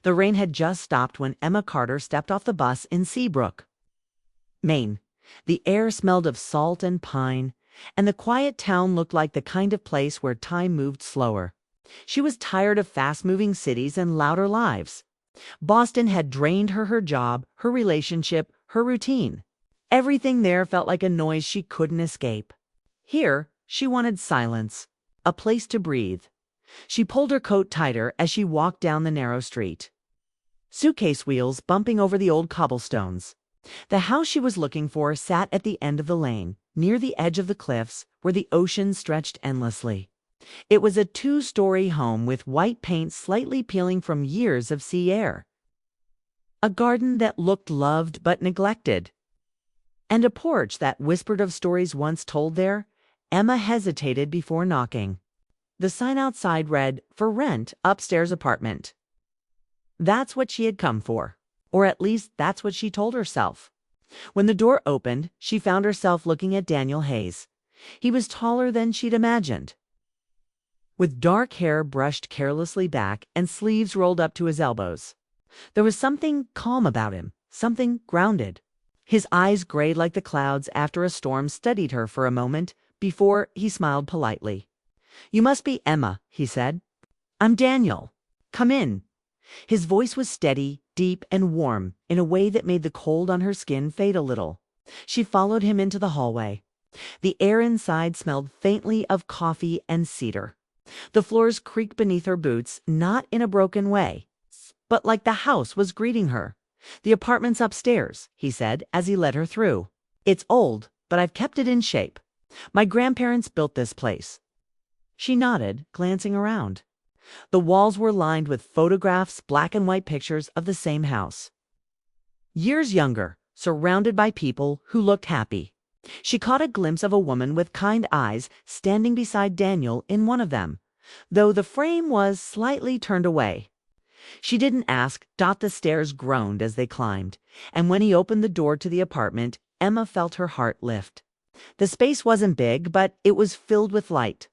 The rain had just stopped when Emma Carter stepped off the bus in Seabrook, Maine. The air smelled of salt and pine, and the quiet town looked like the kind of place where time moved slower. She was tired of fast-moving cities and louder lives. Boston had drained her job, her relationship, her routine. Everything there felt like a noise she couldn't escape. Here, she wanted silence, a place to breathe. She pulled her coat tighter as she walked down the narrow street, suitcase wheels bumping over the old cobblestones. The house she was looking for sat at the end of the lane, near the edge of the cliffs, where the ocean stretched endlessly. It was a 2-story home with white paint slightly peeling from years of sea air, a garden that looked loved but neglected, and a porch that whispered of stories once told there. Emma hesitated before knocking. The sign outside read, "For rent, upstairs apartment." That's what she had come for, or at least that's what she told herself. When the door opened, she found herself looking at Daniel Hayes. He was taller than she'd imagined, with dark hair brushed carelessly back and sleeves rolled up to his elbows. There was something calm about him, something grounded. His eyes, gray like the clouds after a storm, studied her for a moment before he smiled politely. "You must be Emma," he said. "I'm Daniel. Come in." His voice was steady, deep, and warm in a way that made the cold on her skin fade a little. She followed him into the hallway. The air inside smelled faintly of coffee and cedar. The floors creaked beneath her boots, not in a broken way, but like the house was greeting her. "The apartment's upstairs," he said as he led her through. "It's old, but I've kept it in shape. My grandparents built this place." She nodded, glancing around. The walls were lined with photographs, black and white pictures of the same house. Years younger, surrounded by people who looked happy. She caught a glimpse of a woman with kind eyes standing beside Daniel in one of them, though the frame was slightly turned away. She didn't ask. The stairs groaned as they climbed, and when he opened the door to the apartment, Emma felt her heart lift. The space wasn't big, but it was filled with light.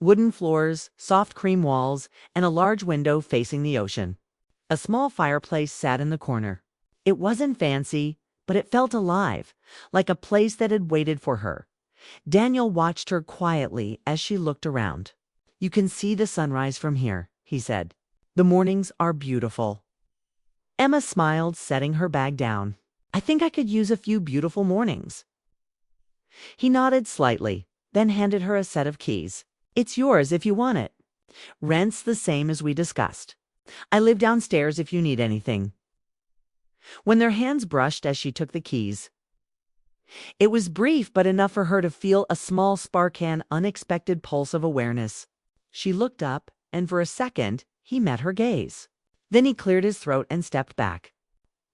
Wooden floors, soft cream walls, and a large window facing the ocean. A small fireplace sat in the corner. It wasn't fancy, but it felt alive, like a place that had waited for her. Daniel watched her quietly as she looked around. "You can see the sunrise from here," he said. "The mornings are beautiful." Emma smiled, setting her bag down. "I think I could use a few beautiful mornings." He nodded slightly, then handed her a set of keys. "It's yours if you want it. Rent's the same as we discussed. I live downstairs if you need anything." When their hands brushed as she took the keys, it was brief but enough for her to feel a small spark, an unexpected pulse of awareness. She looked up, and for a second, he met her gaze. Then he cleared his throat and stepped back.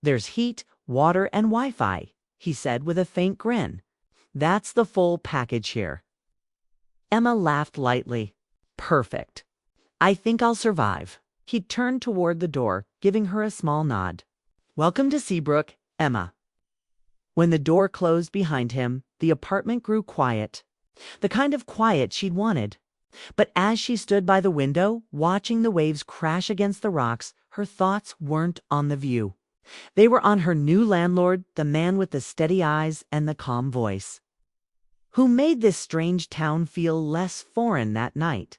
"There's heat, water, and Wi-Fi," he said with a faint grin. "That's the full package here." Emma laughed lightly. "Perfect. I think I'll survive." He turned toward the door, giving her a small nod. "Welcome to Seabrook, Emma." When the door closed behind him, the apartment grew quiet. The kind of quiet she'd wanted. But as she stood by the window, watching the waves crash against the rocks, her thoughts weren't on the view. They were on her new landlord, the man with the steady eyes and the calm voice, who made this strange town feel less foreign that night.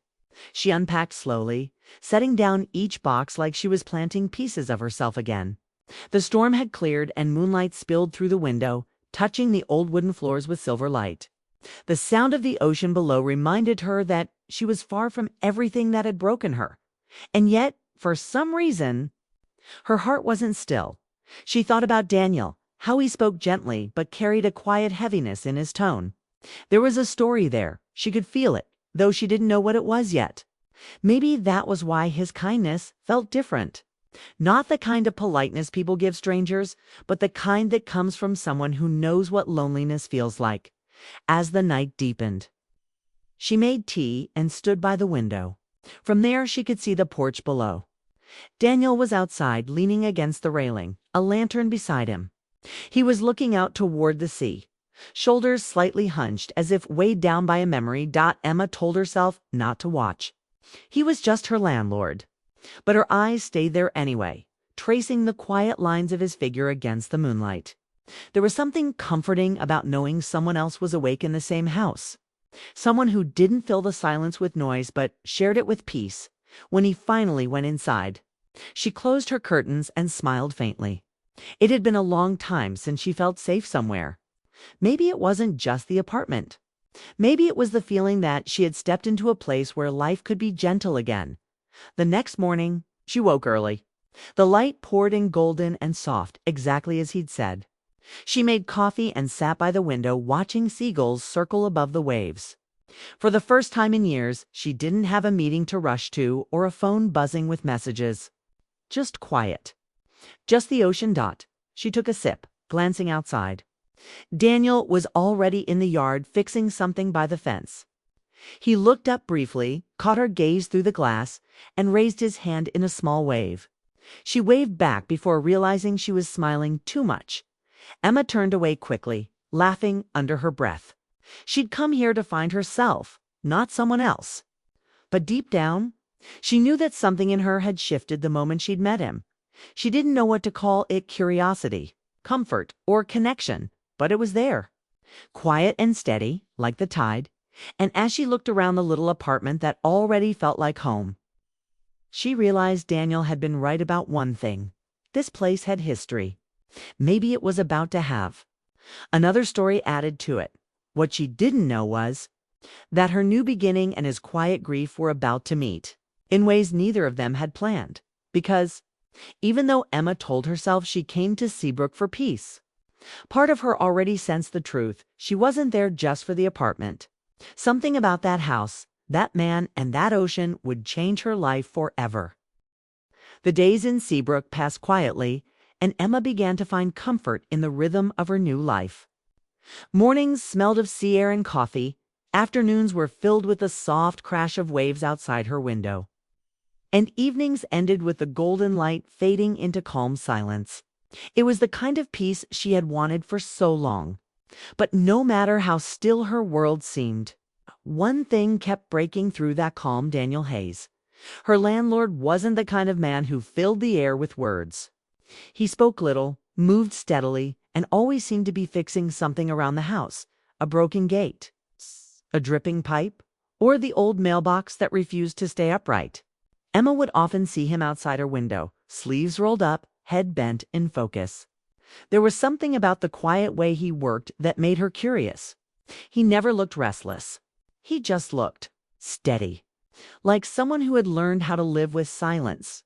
She unpacked slowly, setting down each box like she was planting pieces of herself again. The storm had cleared and moonlight spilled through the window, touching the old wooden floors with silver light. The sound of the ocean below reminded her that she was far from everything that had broken her. And yet, for some reason, her heart wasn't still. She thought about Daniel, how he spoke gently but carried a quiet heaviness in his tone. There was a story there. She could feel it, though she didn't know what it was yet. Maybe that was why his kindness felt different. Not the kind of politeness people give strangers, but the kind that comes from someone who knows what loneliness feels like. As the night deepened, she made tea and stood by the window. From there she could see the porch below. Daniel was outside, leaning against the railing, a lantern beside him. He was looking out toward the sea, shoulders slightly hunched as if weighed down by a memory Emma told herself not to watch. He was just her landlord. But her eyes stayed there anyway, tracing the quiet lines of his figure against the moonlight. There was something comforting about knowing someone else was awake in the same house. Someone who didn't fill the silence with noise but shared it with peace. When he finally went inside, she closed her curtains and smiled faintly. It had been a long time since she felt safe somewhere. Maybe it wasn't just the apartment. Maybe it was the feeling that she had stepped into a place where life could be gentle again. The next morning, she woke early. The light poured in golden and soft, exactly as he'd said. She made coffee and sat by the window watching seagulls circle above the waves. For the first time in years, she didn't have a meeting to rush to or a phone buzzing with messages. Just quiet. Just the ocean dot. She took a sip, glancing outside. Daniel was already in the yard fixing something by the fence. He looked up briefly, caught her gaze through the glass, and raised his hand in a small wave. She waved back before realizing she was smiling too much. Emma turned away quickly, laughing under her breath. She'd come here to find herself, not someone else. But deep down, she knew that something in her had shifted the moment she'd met him. She didn't know what to call it: curiosity, comfort, or connection, but it was there. Quiet and steady, like the tide, and as she looked around the little apartment that already felt like home, she realized Daniel had been right about one thing. This place had history. Maybe it was about to have. Another story added to it. What she didn't know was that her new beginning and his quiet grief were about to meet, in ways neither of them had planned. Because, even though Emma told herself she came to Seabrook for peace, part of her already sensed the truth. She wasn't there just for the apartment. Something about that house, that man, and that ocean would change her life forever. The days in Seabrook passed quietly, and Emma began to find comfort in the rhythm of her new life. Mornings smelled of sea air and coffee. Afternoons were filled with the soft crash of waves outside her window. And evenings ended with the golden light fading into calm silence. It was the kind of peace she had wanted for so long. But no matter how still her world seemed, one thing kept breaking through that calm: Daniel Hayes. Her landlord wasn't the kind of man who filled the air with words. He spoke little, moved steadily, and always seemed to be fixing something around the house: a broken gate, a dripping pipe, or the old mailbox that refused to stay upright. Emma would often see him outside her window, sleeves rolled up, head bent in focus. There was something about the quiet way he worked that made her curious. He never looked restless. He just looked steady, like someone who had learned how to live with silence.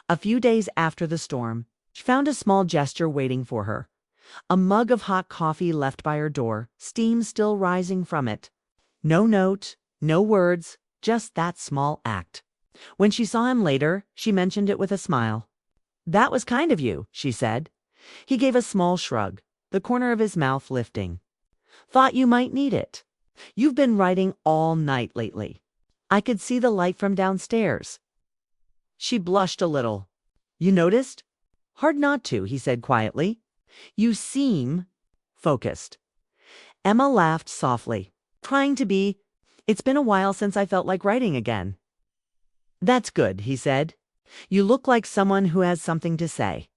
A few days after the storm, she found a small gesture waiting for her. A mug of hot coffee left by her door, steam still rising from it. No note, no words, just that small act. When she saw him later, she mentioned it with a smile. "That was kind of you," she said. He gave a small shrug, the corner of his mouth lifting. "Thought you might need it. You've been writing all night lately. I could see the light from downstairs." She blushed a little. "You noticed?" "Hard not to," he said quietly. "You seem focused." Emma laughed softly, trying to be. "It's been a while since I felt like writing again." "That's good," he said. "You look like someone who has something to say."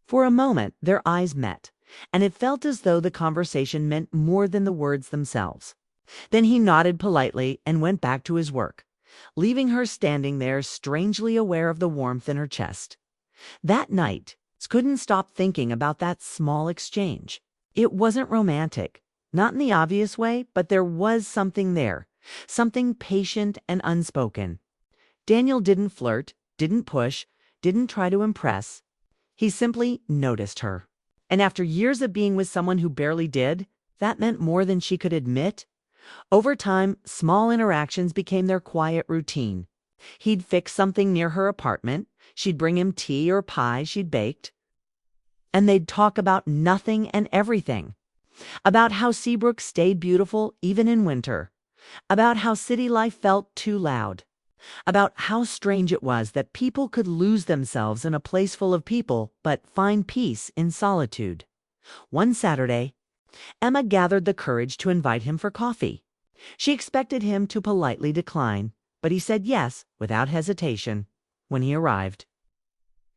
For a moment, their eyes met, and it felt as though the conversation meant more than the words themselves. Then he nodded politely and went back to his work, leaving her standing there, strangely aware of the warmth in her chest. That night, she couldn't stop thinking about that small exchange. It wasn't romantic, not in the obvious way, but there was something there, something patient and unspoken. Daniel didn't flirt, didn't push, didn't try to impress. He simply noticed her. And after years of being with someone who barely did, that meant more than she could admit. Over time, small interactions became their quiet routine. He'd fix something near her apartment. She'd bring him tea or pie she'd baked. And they'd talk about nothing and everything. About how Seabrook stayed beautiful even in winter. About how city life felt too loud. About how strange it was that people could lose themselves in a place full of people but find peace in solitude. One Saturday, Emma gathered the courage to invite him for coffee. She expected him to politely decline, but he said yes without hesitation when he arrived.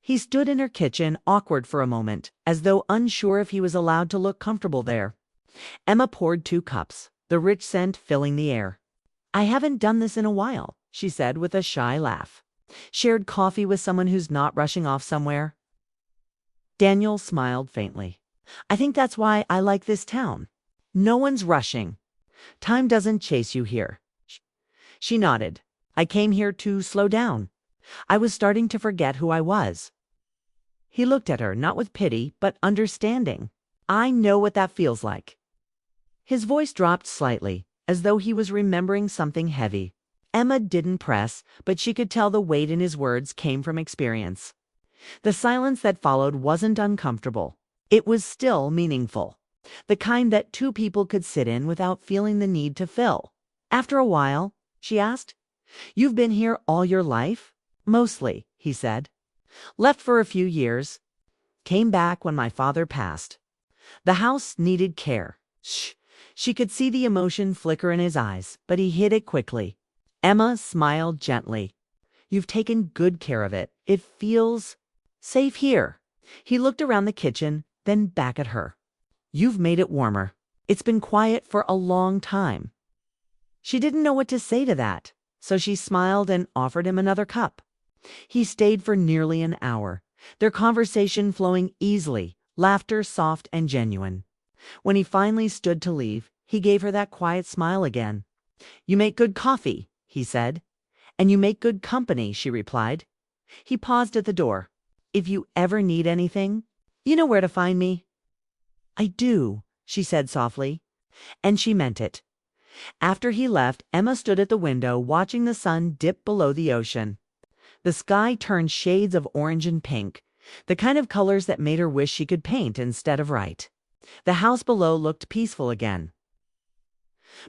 He stood in her kitchen, awkward for a moment, as though unsure if he was allowed to look comfortable there. Emma poured 2 cups, the rich scent filling the air. "I haven't done this in a while," she said with a shy laugh. "Shared coffee with someone who's not rushing off somewhere." Daniel smiled faintly. "I think that's why I like this town. No one's rushing. Time doesn't chase you here." She nodded. "I came here to slow down. I was starting to forget who I was." He looked at her, not with pity, but understanding. "I know what that feels like." His voice dropped slightly, as though he was remembering something heavy. Emma didn't press, but she could tell the weight in his words came from experience. The silence that followed wasn't uncomfortable. It was still meaningful. The kind that 2 people could sit in without feeling the need to fill. "After a while?" she asked. "You've been here all your life?" "Mostly," he said. "Left for a few years. Came back when my father passed. The house needed care." Shh. She could see the emotion flicker in his eyes, but he hid it quickly. Emma smiled gently. "You've taken good care of it. It feels safe here." He looked around the kitchen, then back at her. "You've made it warmer. It's been quiet for a long time." She didn't know what to say to that, so she smiled and offered him another cup. He stayed for nearly an hour, their conversation flowing easily, laughter soft and genuine. When he finally stood to leave, he gave her that quiet smile again. "You make good coffee," he said. "And you make good company," she replied. He paused at the door. "If you ever need anything, you know where to find me." "I do," she said softly. And she meant it. After he left, Emma stood at the window watching the sun dip below the ocean. The sky turned shades of orange and pink, the kind of colors that made her wish she could paint instead of write. The house below looked peaceful again.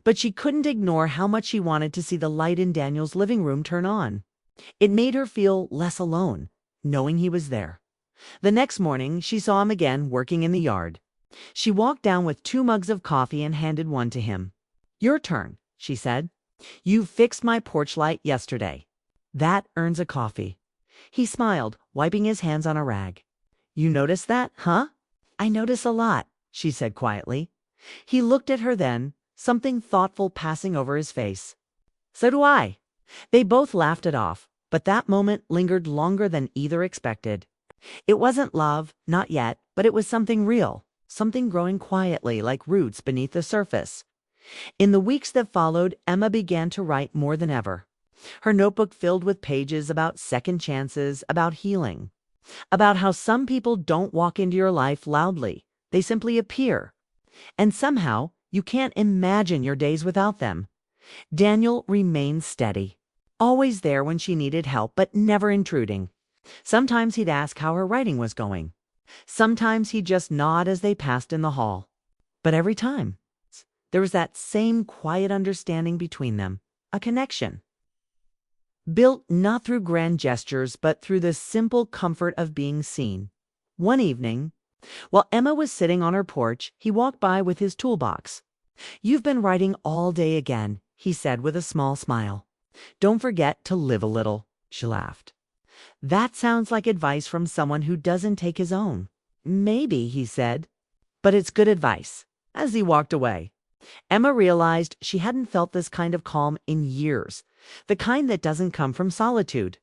But she couldn't ignore how much she wanted to see the light in Daniel's living room turn on. It made her feel less alone, knowing he was there. The next morning, she saw him again working in the yard. She walked down with 2 mugs of coffee and handed one to him. "Your turn," she said. "You fixed my porch light yesterday. That earns a coffee." He smiled, wiping his hands on a rag. "You notice that, huh?" "I notice a lot," she said quietly. He looked at her then, something thoughtful passing over his face. "So do I." They both laughed it off, but that moment lingered longer than either expected. It wasn't love, not yet, but it was something real, something growing quietly like roots beneath the surface. In the weeks that followed, Emma began to write more than ever. Her notebook filled with pages about second chances, about healing, about how some people don't walk into your life loudly. They simply appear. And somehow, you can't imagine your days without them. Daniel remained steady, always there when she needed help, but never intruding. Sometimes he'd ask how her writing was going. Sometimes he'd just nod as they passed in the hall. But every time, there was that same quiet understanding between them, a connection. Built not through grand gestures, but through the simple comfort of being seen. One evening, while Emma was sitting on her porch, he walked by with his toolbox. "You've been writing all day again," he said with a small smile. "Don't forget to live a little," she laughed. "That sounds like advice from someone who doesn't take his own." "Maybe," he said, "but it's good advice." As he walked away, Emma realized she hadn't felt this kind of calm in years, the kind that doesn't come from solitude,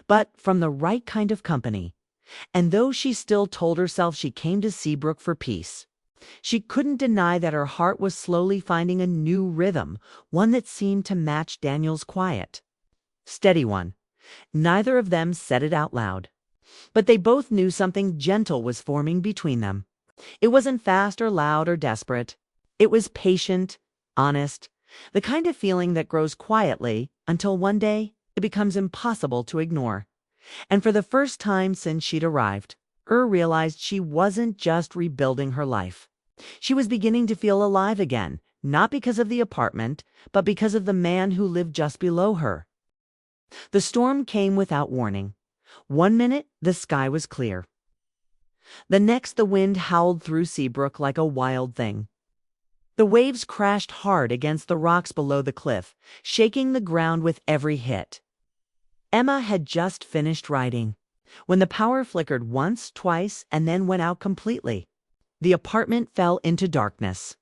but from the right kind of company. And though she still told herself she came to Seabrook for peace, she couldn't deny that her heart was slowly finding a new rhythm, one that seemed to match Daniel's quiet. Steady one. Neither of them said it out loud, but they both knew something gentle was forming between them. It wasn't fast or loud or desperate. It was patient, honest, the kind of feeling that grows quietly until one day it becomes impossible to ignore. And for the first time since she'd arrived, realized she wasn't just rebuilding her life. She was beginning to feel alive again, not because of the apartment, but because of the man who lived just below her. The storm came without warning. One minute, the sky was clear. The next, the wind howled through Seabrook like a wild thing. The waves crashed hard against the rocks below the cliff, shaking the ground with every hit. Emma had just finished writing. when the power flickered once, twice, and then went out completely. The apartment fell into darkness,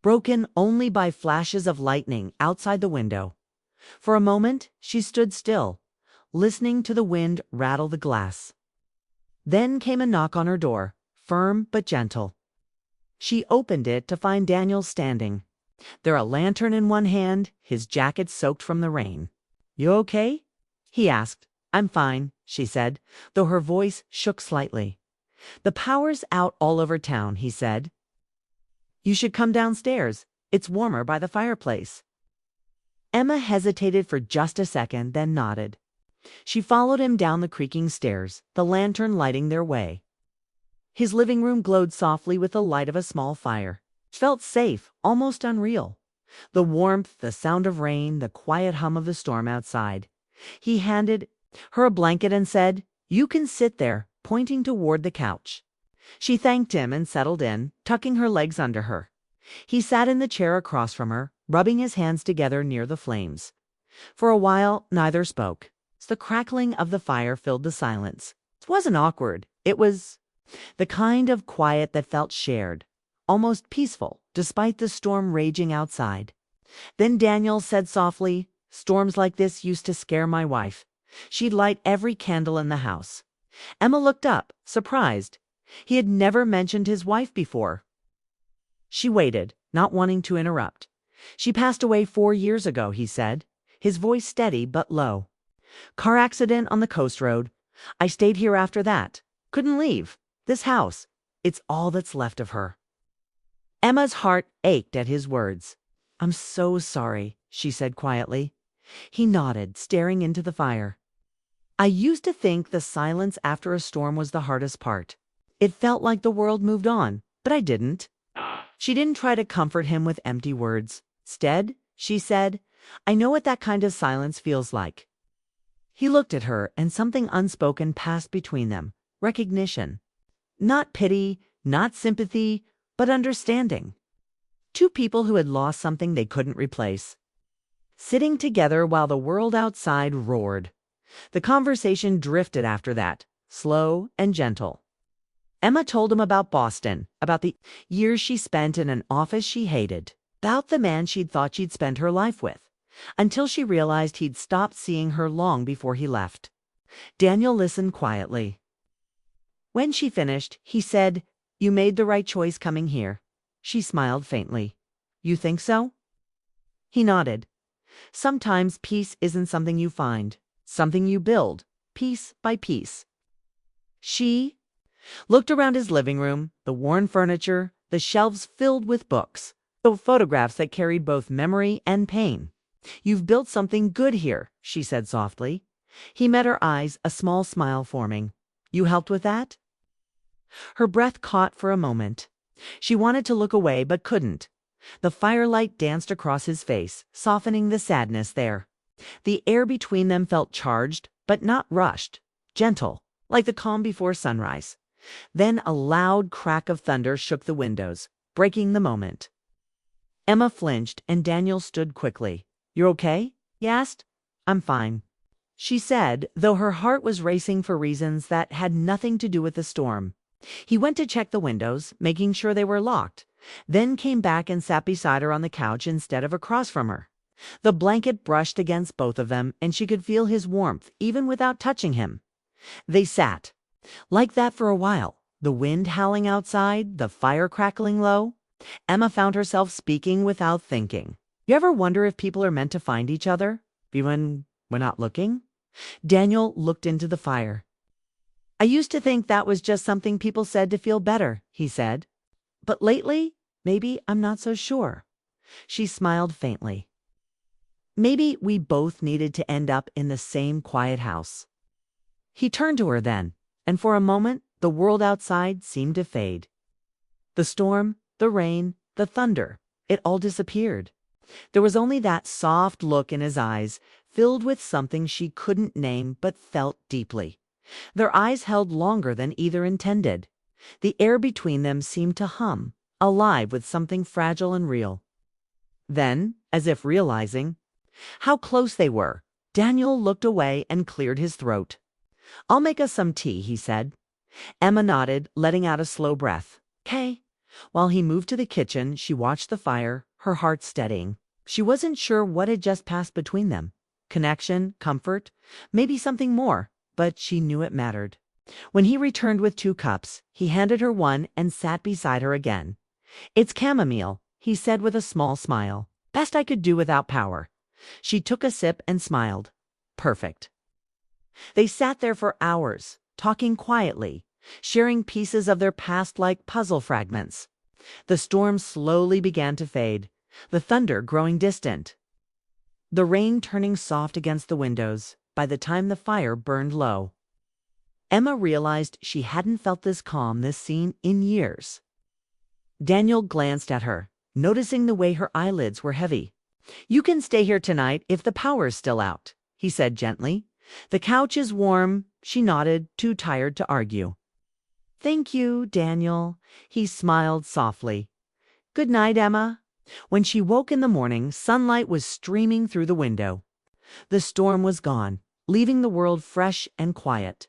broken only by flashes of lightning outside the window. For a moment, she stood still, listening to the wind rattle the glass. Then came a knock on her door, firm but gentle. She opened it to find Daniel standing, there a lantern in one hand, his jacket soaked from the rain. "You okay?" he asked. "I'm fine," she said, though her voice shook slightly. "The power's out all over town," he said. "You should come downstairs. It's warmer by the fireplace." Emma hesitated for just a second, then nodded. She followed him down the creaking stairs, the lantern lighting their way. His living room glowed softly with the light of a small fire. It felt safe, almost unreal. The warmth, the sound of rain, the quiet hum of the storm outside. He handed her a blanket and said, "You can sit there," pointing toward the couch. She thanked him and settled in, tucking her legs under her. He sat in the chair across from her, rubbing his hands together near the flames. For a while, neither spoke. The crackling of the fire filled the silence. It wasn't awkward. It was the kind of quiet that felt shared, almost peaceful, despite the storm raging outside. Then Daniel said softly, "Storms like this used to scare my wife. She'd light every candle in the house." Emma looked up, surprised. He had never mentioned his wife before. She waited, not wanting to interrupt. "She passed away 4 years ago," he said, his voice steady but low. "Car accident on the coast road. I stayed here after that. Couldn't leave. This house. It's all that's left of her." Emma's heart ached at his words. "I'm so sorry," she said quietly. He nodded, staring into the fire. "I used to think the silence after a storm was the hardest part. It felt like the world moved on, but I didn't." She didn't try to comfort him with empty words. Instead, she said, "I know what that kind of silence feels like." He looked at her, and something unspoken passed between them. Recognition. Not pity, not sympathy, but understanding. Two people who had lost something they couldn't replace, sitting together while the world outside roared. The conversation drifted after that, slow and gentle. Emma told him about Boston, about the years she spent in an office she hated, about the man she'd thought she'd spend her life with, until she realized he'd stopped seeing her long before he left. Daniel listened quietly. When she finished, he said, "You made the right choice coming here." She smiled faintly. "You think so?" He nodded. "Sometimes peace isn't something you find, something you build, piece by piece." She looked around his living room, the worn furniture, the shelves filled with books, the photographs that carried both memory and pain. "You've built something good here," she said softly. He met her eyes, a small smile forming. "You helped with that?" Her breath caught for a moment. She wanted to look away but couldn't. The firelight danced across his face, softening the sadness there. The air between them felt charged, but not rushed, gentle, like the calm before sunrise. Then a loud crack of thunder shook the windows, breaking the moment. Emma flinched, and Daniel stood quickly. "You're okay?" he asked. "I'm fine," she said, though her heart was racing for reasons that had nothing to do with the storm. He went to check the windows, making sure they were locked, then came back and sat beside her on the couch instead of across from her. The blanket brushed against both of them, and she could feel his warmth even without touching him. They sat like that for a while, the wind howling outside, the fire crackling low. Emma found herself speaking without thinking. "You ever wonder if people are meant to find each other, even when we're not looking?" Daniel looked into the fire. "I used to think that was just something people said to feel better," he said. "But lately, maybe I'm not so sure." She smiled faintly. "Maybe we both needed to end up in the same quiet house." He turned to her then, and for a moment the world outside seemed to fade. The storm, the rain, the thunder, it all disappeared. There was only that soft look in his eyes, filled with something she couldn't name but felt deeply. Their eyes held longer than either intended. The air between them seemed to hum, alive with something fragile and real. Then, as if realizing how close they were, Daniel looked away and cleared his throat. "I'll make us some tea," he said. Emma nodded, letting out a slow breath. "'Kay." While he moved to the kitchen, she watched the fire, her heart steadying. She wasn't sure what had just passed between them. Connection, comfort, maybe something more, but she knew it mattered. When he returned with 2 cups, he handed her one and sat beside her again. "It's chamomile," he said with a small smile. "Best I could do without power." She took a sip and smiled. Perfect. They sat there for hours, talking quietly, sharing pieces of their past like puzzle fragments. The storm slowly began to fade, the thunder growing distant, the rain turning soft against the windows by the time the fire burned low. Emma realized she hadn't felt this calm, this scene, in years. Daniel glanced at her, noticing the way her eyelids were heavy. "You can stay here tonight if the power's still out," he said gently. "The couch is warm." She nodded, too tired to argue. "Thank you, Daniel." He smiled softly. "Good night, Emma." When she woke in the morning, sunlight was streaming through the window. The storm was gone, leaving the world fresh and quiet.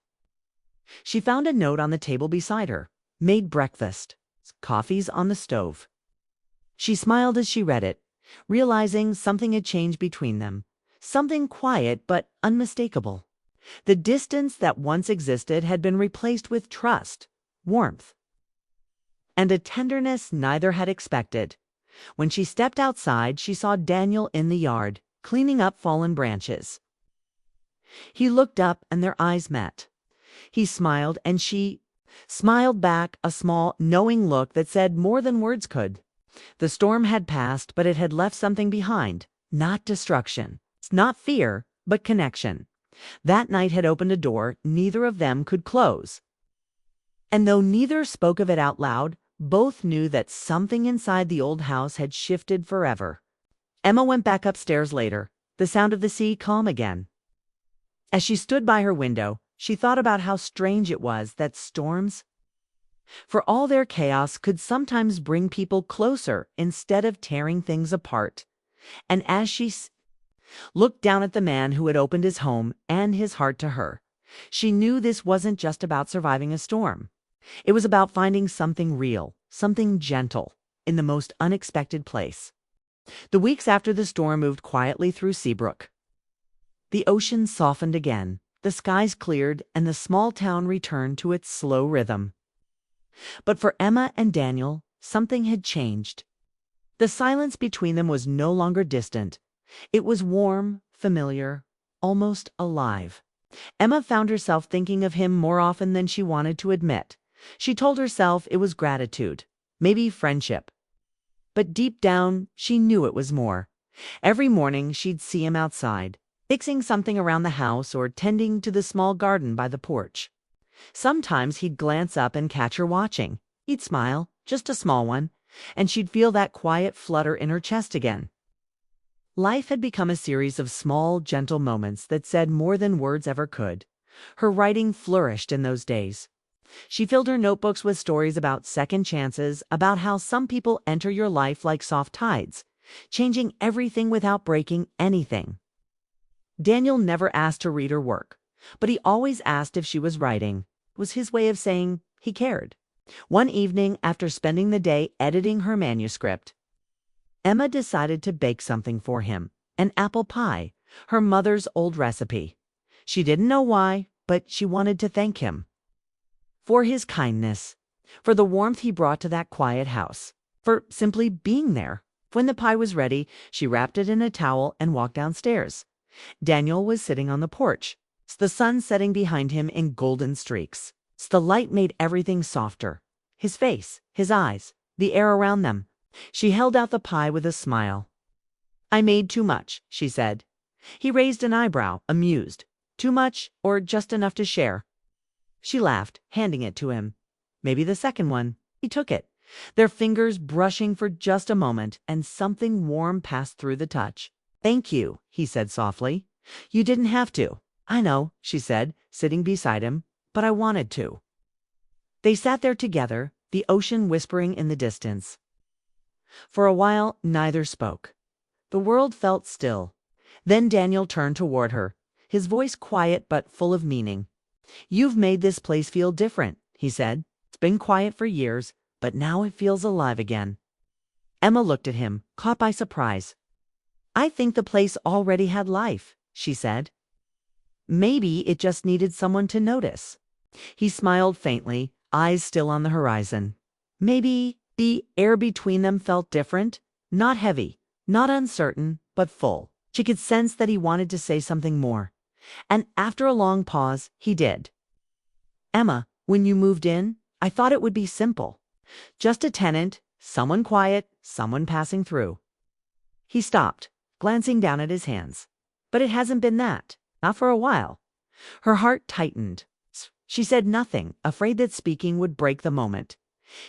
She found a note on the table beside her. "Made breakfast. Coffee's on the stove." She smiled as she read it, realizing something had changed between them. Something quiet but unmistakable. The distance that once existed had been replaced with trust, warmth, and a tenderness neither had expected. When she stepped outside, she saw Daniel in the yard, cleaning up fallen branches. He looked up and their eyes met. He smiled and she smiled back, a small, knowing look that said more than words could. The storm had passed, but it had left something behind. Not destruction, not fear, but connection. That night had opened a door neither of them could close. And though neither spoke of it out loud, both knew that something inside the old house had shifted forever. Emma went back upstairs later, the sound of the sea calm again. As she stood by her window, she thought about how strange it was that storms, for all their chaos, could sometimes bring people closer instead of tearing things apart. And as she looked down at the man who had opened his home and his heart to her, she knew this wasn't just about surviving a storm. It was about finding something real, something gentle, in the most unexpected place. The weeks after the storm moved quietly through Seabrook, the ocean softened again, the skies cleared, and the small town returned to its slow rhythm. But for Emma and Daniel, something had changed. The silence between them was no longer distant. It was warm, familiar, almost alive. Emma found herself thinking of him more often than she wanted to admit. She told herself it was gratitude, maybe friendship. But deep down, she knew it was more. Every morning she'd see him outside, fixing something around the house or tending to the small garden by the porch. Sometimes he'd glance up and catch her watching. He'd smile, just a small one, and she'd feel that quiet flutter in her chest again. Life had become a series of small, gentle moments that said more than words ever could. Her writing flourished in those days. She filled her notebooks with stories about second chances, about how some people enter your life like soft tides, changing everything without breaking anything. Daniel never asked to read her work, but he always asked if she was writing. It was his way of saying he cared. One evening, after spending the day editing her manuscript, Emma decided to bake something for him, an apple pie, her mother's old recipe. She didn't know why, but she wanted to thank him for his kindness, for the warmth he brought to that quiet house, for simply being there. When the pie was ready, she wrapped it in a towel and walked downstairs. Daniel was sitting on the porch, the sun setting behind him in golden streaks. The light made everything softer. His face, his eyes, the air around them. She held out the pie with a smile. "I made too much," she said. He raised an eyebrow, amused. "Too much, or just enough to share?" She laughed, handing it to him. "Maybe the second one." He took it, their fingers brushing for just a moment, and something warm passed through the touch. "Thank you," he said softly. "You didn't have to." "I know," she said, sitting beside him, "but I wanted to." They sat there together, the ocean whispering in the distance. For a while, neither spoke. The world felt still. Then Daniel turned toward her, his voice quiet but full of meaning. "You've made this place feel different," he said. "It's been quiet for years, but now it feels alive again." Emma looked at him, caught by surprise. "I think the place already had life," she said. "Maybe it just needed someone to notice." He smiled faintly, eyes still on the horizon. Maybe the air between them felt different, not heavy, not uncertain, but full. She could sense that he wanted to say something more. And after a long pause, he did. "Emma, when you moved in, I thought it would be simple. Just a tenant, someone quiet, someone passing through." He stopped, glancing down at his hands. "But it hasn't been that. Not for a while." Her heart tightened. She said nothing, afraid that speaking would break the moment.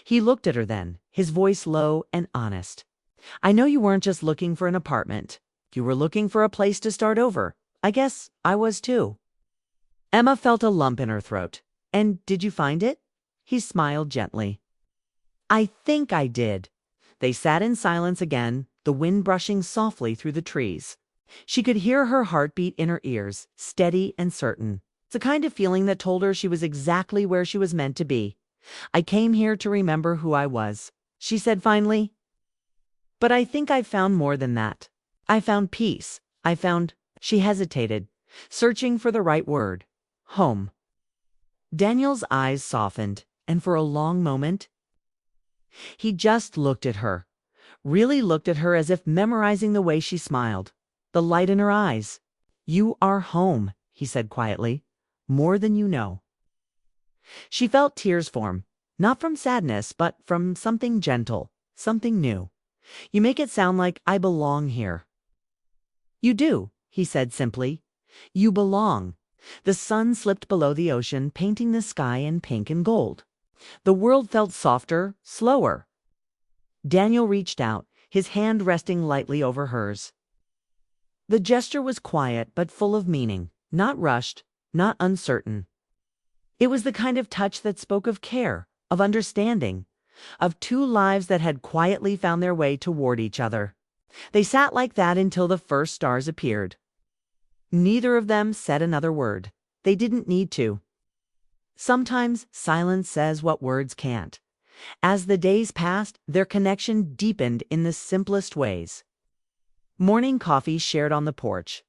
He looked at her then, his voice low and honest. "I know you weren't just looking for an apartment. You were looking for a place to start over. I guess I was too." Emma felt a lump in her throat. "And did you find it?" He smiled gently. "I think I did." They sat in silence again, the wind brushing softly through the trees. She could hear her heartbeat in her ears, steady and certain. It's a kind of feeling that told her she was exactly where she was meant to be. "I came here to remember who I was," she said finally. "But I think I found more than that. I found peace. I found—" She hesitated, searching for the right word. "Home." Daniel's eyes softened, and for a long moment, he just looked at her. Really looked at her, as if memorizing the way she smiled, the light in her eyes. "You are home," he said quietly. "More than you know." She felt tears form, not from sadness, but from something gentle, something new. "You make it sound like I belong here." "You do," he said simply. "You belong." The sun slipped below the ocean, painting the sky in pink and gold. The world felt softer, slower. Daniel reached out, his hand resting lightly over hers. The gesture was quiet but full of meaning, not rushed, not uncertain. It was the kind of touch that spoke of care, of understanding, of two lives that had quietly found their way toward each other. They sat like that until the first stars appeared. Neither of them said another word. They didn't need to. Sometimes silence says what words can't. As the days passed, their connection deepened in the simplest ways. Morning coffee shared on the porch.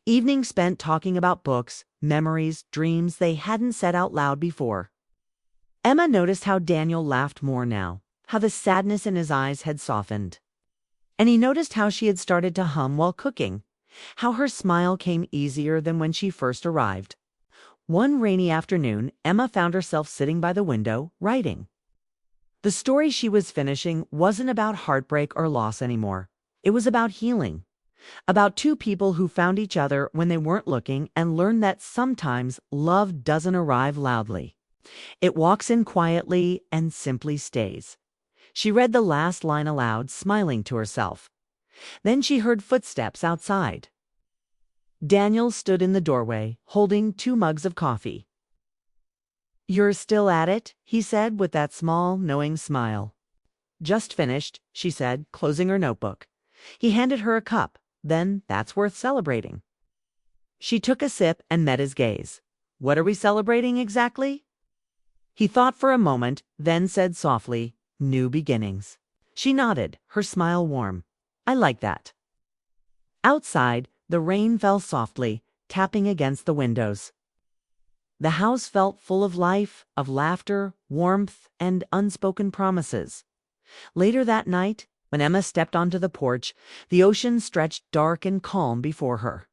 Evenings spent talking about books, memories, dreams they hadn't said out loud before. Emma noticed how Daniel laughed more now, how the sadness in his eyes had softened. And he noticed how she had started to hum while cooking, how her smile came easier than when she first arrived. One rainy afternoon, Emma found herself sitting by the window, writing. The story she was finishing wasn't about heartbreak or loss anymore. It was about healing. About two people who found each other when they weren't looking and learned that sometimes love doesn't arrive loudly. It walks in quietly and simply stays. She read the last line aloud, smiling to herself. Then she heard footsteps outside. Daniel stood in the doorway, holding 2 mugs of coffee. "You're still at it?" he said with that small, knowing smile. "Just finished," she said, closing her notebook. He handed her a cup. "Then that's worth celebrating." She took a sip and met his gaze. "What are we celebrating exactly?" He thought for a moment, then said softly, "New beginnings." She nodded, her smile warm. "I like that." Outside, the rain fell softly, tapping against the windows. The house felt full of life, of laughter, warmth, and unspoken promises. Later that night, when Emma stepped onto the porch, the ocean stretched dark and calm before her.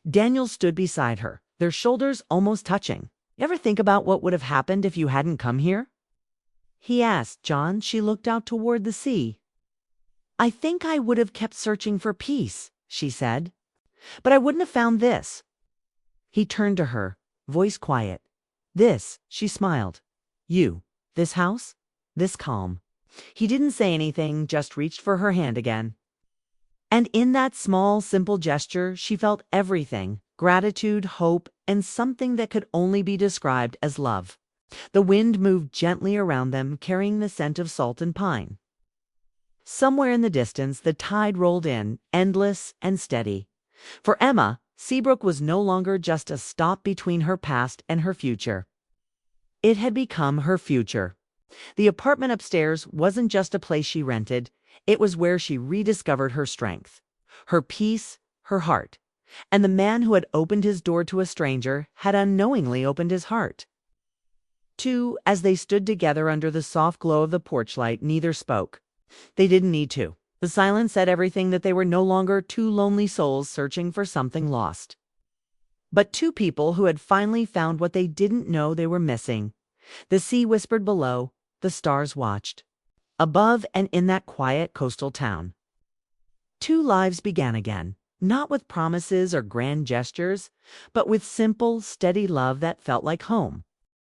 Daniel stood beside her, their shoulders almost touching. "Ever think about what would have happened if you hadn't come here?" he asked. John, she looked out toward the sea. "I think I would have kept searching for peace," she said. "But I wouldn't have found this." He turned to her, voice quiet. "This," she smiled. "You, this house, this calm." He didn't say anything, just reached for her hand again. And in that small, simple gesture, she felt everything: gratitude, hope, and something that could only be described as love. The wind moved gently around them, carrying the scent of salt and pine. Somewhere in the distance, the tide rolled in, endless and steady. For Emma, Seabrook was no longer just a stop between her past and her future. It had become her future. The apartment upstairs wasn't just a place she rented, it was where she rediscovered her strength, her peace, her heart. And the man who had opened his door to a stranger had unknowingly opened his heart. As they stood together under the soft glow of the porch light, neither spoke. They didn't need to. The silence said everything, that they were no longer two lonely souls searching for something lost, but two people who had finally found what they didn't know they were missing. The sea whispered below, the stars watched. Above and in that quiet coastal town, two lives began again, not with promises or grand gestures, but with simple, steady love that felt like home.